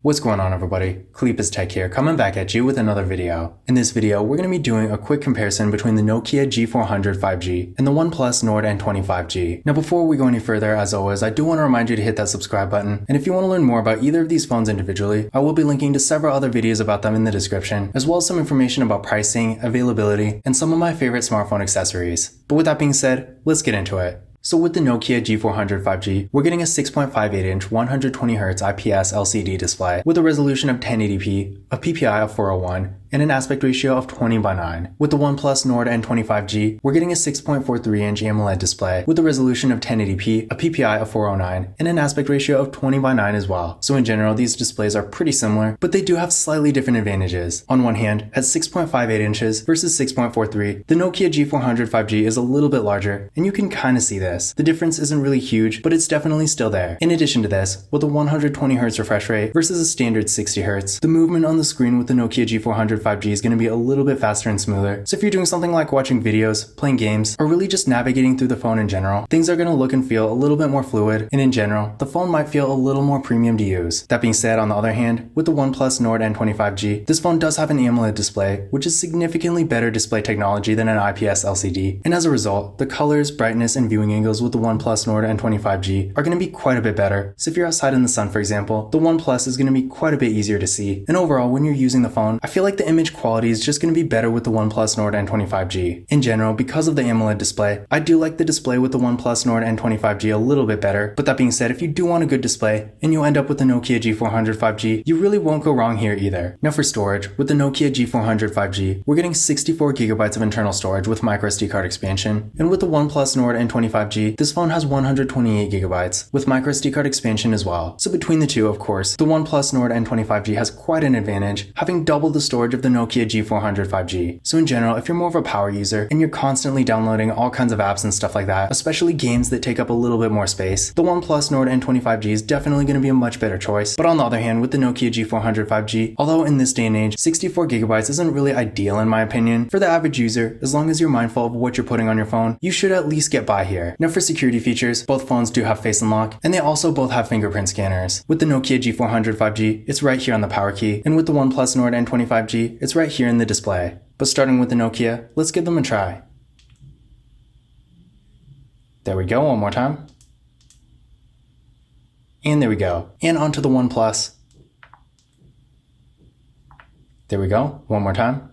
What's going on, everybody? Cleepus Tech here, coming back at you with another video. In this video, we're going to be doing a quick comparison between the Nokia G400 5G and the OnePlus Nord N20 5G. Now before we go any further, as always, I do want to remind you to hit that subscribe button, and if you want to learn more about either of these phones individually, I will be linking to several other videos about them in the description, as well as some information about pricing, availability, and some of my favorite smartphone accessories. But with that being said, let's get into it. So with the Nokia G400 5G, we're getting a 6.58-inch 120Hz IPS LCD display with a resolution of 1080p, a PPI of 401, and an aspect ratio of 20:9. With the OnePlus Nord N20 5G, we're getting a 6.43-inch AMOLED display with a resolution of 1080p, a PPI of 409, and an aspect ratio of 20:9 as well. So in general, these displays are pretty similar, but they do have slightly different advantages. On one hand, at 6.58 inches versus 6.43, the Nokia G400 5G is a little bit larger, and you can kind of see this. The difference isn't really huge, but it's definitely still there. In addition to this, with a 120Hz refresh rate versus a standard 60Hz, the movement on the screen with the Nokia G400 5G is going to be a little bit faster and smoother. So if you're doing something like watching videos, playing games, or really just navigating through the phone in general, things are going to look and feel a little bit more fluid, and in general, the phone might feel a little more premium to use. That being said, on the other hand, with the OnePlus Nord N20 5G, this phone does have an AMOLED display, which is significantly better display technology than an IPS LCD, and as a result, the colors, brightness, and viewing angles with the OnePlus Nord N20 5G are going to be quite a bit better. So if you're outside in the sun, for example, the OnePlus is going to be quite a bit easier to see. And overall, when you're using the phone, I feel like the image quality is just going to be better with the OnePlus Nord N20 5G. In general, because of the AMOLED display, I do like the display with the OnePlus Nord N20 5G a little bit better. But that being said, if you do want a good display and you end up with the Nokia G400 5G, you really won't go wrong here either. Now for storage, with the Nokia G400 5G, we're getting 64GB of internal storage with microSD card expansion. And with the OnePlus Nord N20 5G, this phone has 128GB with microSD card expansion as well. So between the two, of course, the OnePlus Nord N20 5G has quite an advantage, having double the storage of the Nokia G400 5G. So in general, if you're more of a power user and you're constantly downloading all kinds of apps and stuff like that, especially games that take up a little bit more space, the OnePlus Nord N20 5G is definitely going to be a much better choice. But on the other hand, with the Nokia G400 5G, although in this day and age, 64GB isn't really ideal in my opinion, for the average user, as long as you're mindful of what you're putting on your phone, you should at least get by here. Now for security features, both phones do have face unlock, and they also both have fingerprint scanners. With the Nokia G400 5G, it's right here on the power key, and with the OnePlus Nord N20 5G, it's right here in the display. But starting with the Nokia, let's give them a try. There we go, one more time. And there we go. And onto the OnePlus. There we go, one more time.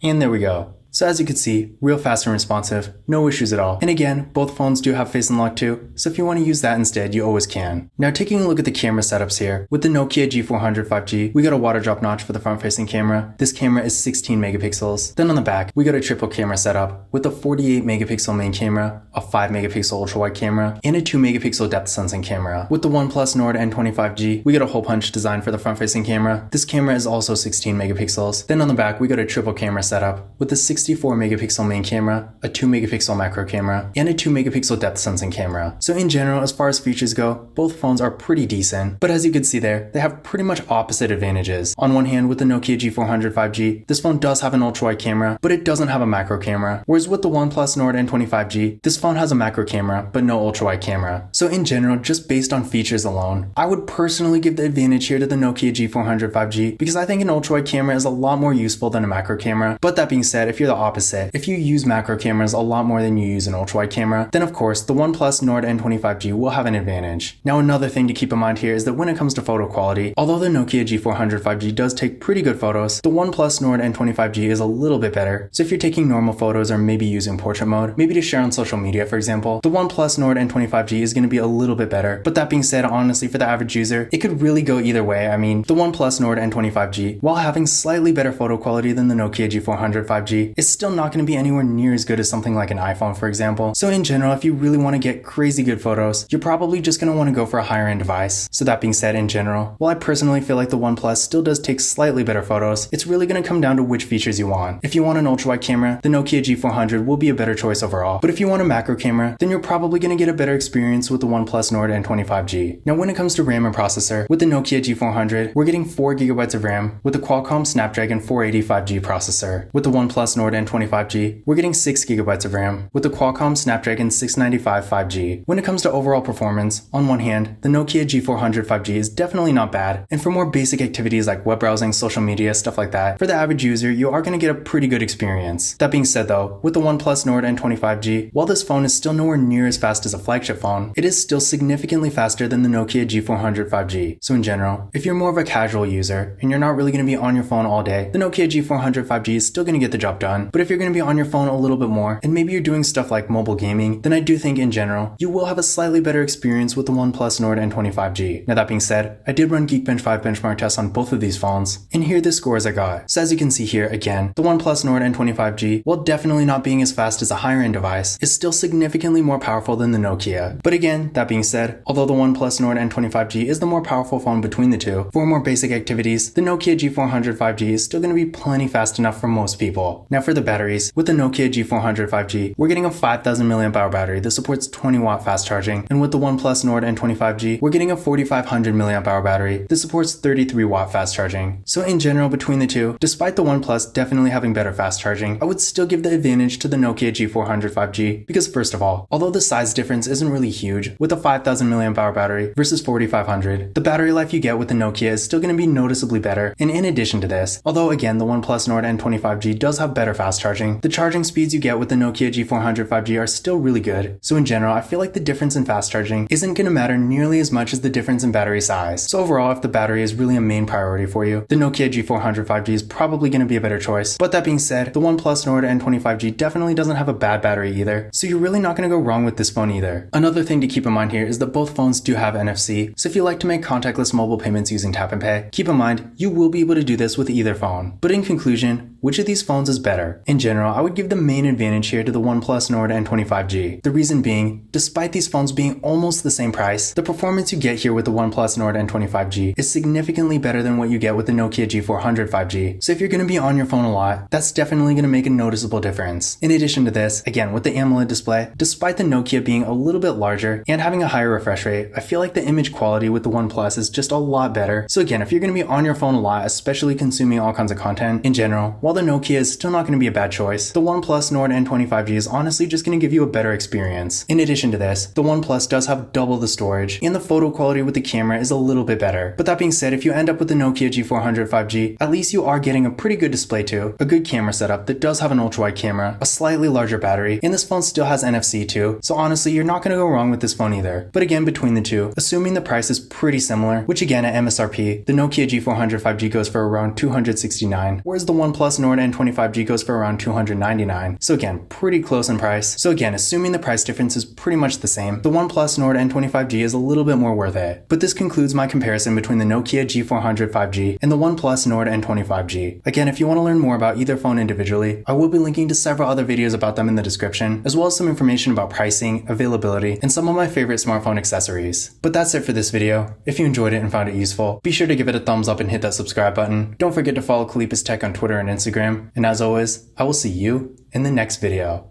And there we go. So as you can see, real fast and responsive, no issues at all. And again, both phones do have face unlock too, so if you want to use that instead, you always can. Now taking a look at the camera setups here, with the Nokia G400 5G, we got a water drop notch for the front facing camera. This camera is 16 megapixels. Then on the back, we got a triple camera setup with a 48 megapixel main camera, a 5 megapixel ultra wide camera, and a 2 megapixel depth sensing camera. With the OnePlus Nord N20 5G, we got a hole punch design for the front facing camera. This camera is also 16 megapixels. Then on the back, we got a triple camera setup with a 64 megapixel main camera, a 2 megapixel macro camera, and a 2 megapixel depth sensing camera. So in general, as far as features go, both phones are pretty decent, but as you can see there, they have pretty much opposite advantages. On one hand, with the Nokia G400 5G, this phone does have an ultra wide camera, but it doesn't have a macro camera, whereas with the OnePlus Nord N20 5G, this phone has a macro camera, but no ultra wide camera. So in general, just based on features alone, I would personally give the advantage here to the Nokia G400 5G because I think an ultra wide camera is a lot more useful than a macro camera. But that being said, if you're the opposite, if you use macro cameras a lot more than you use an ultra-wide camera, then of course the OnePlus Nord N20 5G will have an advantage. Now another thing to keep in mind here is that when it comes to photo quality, although the Nokia G400 5G does take pretty good photos, the OnePlus Nord N20 5G is a little bit better. So if you're taking normal photos or maybe using portrait mode, maybe to share on social media for example, the OnePlus Nord N20 5G is going to be a little bit better. But that being said, honestly for the average user, it could really go either way. I mean, the OnePlus Nord N20 5G, while having slightly better photo quality than the Nokia G400 5G, is still not going to be anywhere near as good as something like an iPhone, for example. So in general, if you really want to get crazy good photos, you're probably just going to want to go for a higher end device. So that being said, in general, while I personally feel like the OnePlus still does take slightly better photos, it's really going to come down to which features you want. If you want an ultra wide camera, the Nokia G400 will be a better choice overall. But if you want a macro camera, then you're probably going to get a better experience with the OnePlus Nord N20 5G. Now when it comes to RAM and processor, with the Nokia G400, we're getting 4GB of RAM with the Qualcomm Snapdragon 480 5G processor. With the OnePlus Nord Nord N25G, we're getting 6GB of RAM with the Qualcomm Snapdragon 695 5G. When it comes to overall performance, on one hand, the Nokia G400 5G is definitely not bad, and for more basic activities like web browsing, social media, stuff like that, for the average user, you are going to get a pretty good experience. That being said though, with the OnePlus Nord N25G, while this phone is still nowhere near as fast as a flagship phone, it is still significantly faster than the Nokia G400 5G. So in general, if you're more of a casual user and you're not really going to be on your phone all day, the Nokia G400 5G is still going to get the job done. But if you're going to be on your phone a little bit more, and maybe you're doing stuff like mobile gaming, then I do think in general, you will have a slightly better experience with the OnePlus Nord N25G. Now that being said, I did run Geekbench 5 benchmark tests on both of these phones, and here are the scores I got. So as you can see here, again, the OnePlus Nord N25G, while definitely not being as fast as a higher end device, is still significantly more powerful than the Nokia. But again, that being said, although the OnePlus Nord N25G is the more powerful phone between the two, for more basic activities, the Nokia G400 5G is still going to be plenty fast enough for most people. Now for the batteries, with the Nokia G400 5G, we're getting a 5000 mAh battery that supports 20W fast charging, and with the OnePlus Nord N25G, we're getting a 4500 mAh battery that supports 33W fast charging. So in general between the two, despite the OnePlus definitely having better fast charging, I would still give the advantage to the Nokia G400 5G because first of all, although the size difference isn't really huge with a 5000 mAh battery versus 4500, the battery life you get with the Nokia is still going to be noticeably better. And in addition to this, although again the OnePlus Nord N25G does have better fast charging, the charging speeds you get with the Nokia G400 5G are still really good. So in general, I feel like the difference in fast charging isn't going to matter nearly as much as the difference in battery size. So overall, if the battery is really a main priority for you, the Nokia G400 5G is probably going to be a better choice. But that being said, the OnePlus Nord N25G definitely doesn't have a bad battery either, so you're really not going to go wrong with this phone either. Another thing to keep in mind here is that both phones do have NFC, so if you like to make contactless mobile payments using tap and pay, keep in mind you will be able to do this with either phone. But in conclusion, which of these phones is better? In general, I would give the main advantage here to the OnePlus Nord N25G. The reason being, despite these phones being almost the same price, the performance you get here with the OnePlus Nord N25G is significantly better than what you get with the Nokia G400 5G. So if you're going to be on your phone a lot, that's definitely going to make a noticeable difference. In addition to this, again with the AMOLED display, despite the Nokia being a little bit larger and having a higher refresh rate, I feel like the image quality with the OnePlus is just a lot better. So again, if you're going to be on your phone a lot, especially consuming all kinds of content, in general, while the Nokia is still not going to be a bad choice, the OnePlus Nord N25G is honestly just going to give you a better experience. In addition to this, the OnePlus does have double the storage, and the photo quality with the camera is a little bit better. But that being said, if you end up with the Nokia G400 5G, at least you are getting a pretty good display too, a good camera setup that does have an ultra-wide camera, a slightly larger battery, and this phone still has NFC too, so honestly you're not going to go wrong with this phone either. But again, between the two, assuming the price is pretty similar, which again at MSRP, the Nokia G400 5G goes for around $269, whereas the OnePlus Nord N25G goes for around $299. So again, pretty close in price. So again, assuming the price difference is pretty much the same, the OnePlus Nord N25G is a little bit more worth it. But this concludes my comparison between the Nokia G400 5G and the OnePlus Nord N25G. Again, if you want to learn more about either phone individually, I will be linking to several other videos about them in the description, as well as some information about pricing, availability, and some of my favorite smartphone accessories. But that's it for this video. If you enjoyed it and found it useful, be sure to give it a thumbs up and hit that subscribe button. Don't forget to follow Kalipis Tech on Twitter and Instagram. And as always, I will see you in the next video.